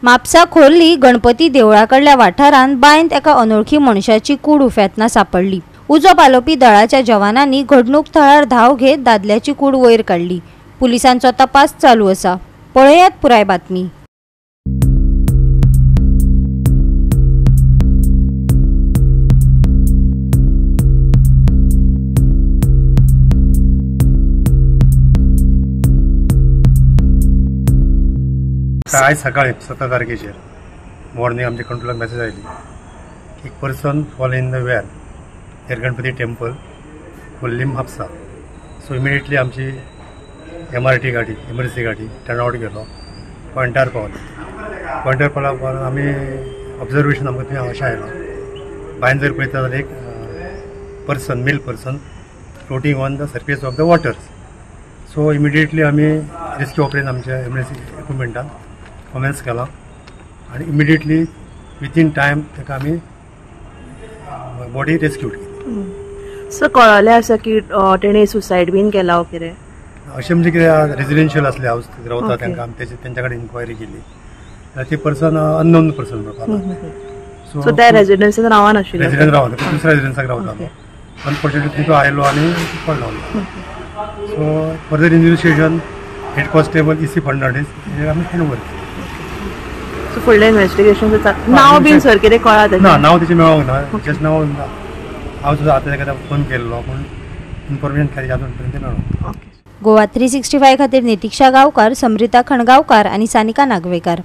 म्हापसा खोर्ली गणपती देवळाकडल्या वाठारांत बायंत एका अनोळखी मनशाची कूड उफेतना सापडली। उजो पालोवपी दळाच्या जवानांनी घडणूक थळार धाव घेत दादल्याची कूड वयर काढली। पुलिसांचो तपास चालू आसा। पळयात पुराय बातमी। आज सकाळी 17 तारखेचेर मॉर्निंग आमच्या कंट्रोलाक मेसेज आयली एक person fall in the where here Ganpati temple Khorlim Mapusa. So immediately आमची MRT गाडी इमर्जन्सी गाडी टर्न आउट गेलो, पॉइंटार पावलो आमी ऑब्जर्वेशन आमकां थंय अशें आयलो भायर जर पळयता जाल्यार एक person male person floating on the surface of the waters. So immediately आमी रेस्क्यू ऑपरेशन आमच्या इमर्जन्सी इक्विपमेंटान कमेंस केला आणि इमिडिएटली विथीन टायम ताका आमी बॉडी रेस्क्यूड केली। सो कळले आसा की तेणे सुसायड बीन केला ओ कितें अशें म्हणजे कितें रेजिडेन्शियल असले हाऊस रावता तांकां आमी तेंच्या कडेन इन्क्वायरी केली। ती पर्सन अननोन पर्सन सो त्या रेजिडेन्सीन रावना नाशिल्लो, रेजिडेंट रावना दुसऱ्या रेजिडेन्साक रावतालो। अनफॉर्च्युनेटली तो आयलो आनी पडलो। So further investigation head constable EC Fernandes आमी हँड ओवर केली। सो फुडलें इन्व्हेस्टिगेशन नाव बीन सर कितें कळ्ळां ना नाव तेचें मेळोंक ना, जस्ट नाव हांव सुद्दां आतां ताका फोन केल्लो पूण इन्फॉर्मेशन खातीर अजून पर्यंत मेळोंक। गोवा 365 खातीर नितीक्षा गांवकार, समृता खणगांवकार आनी सानिका नागवेकर।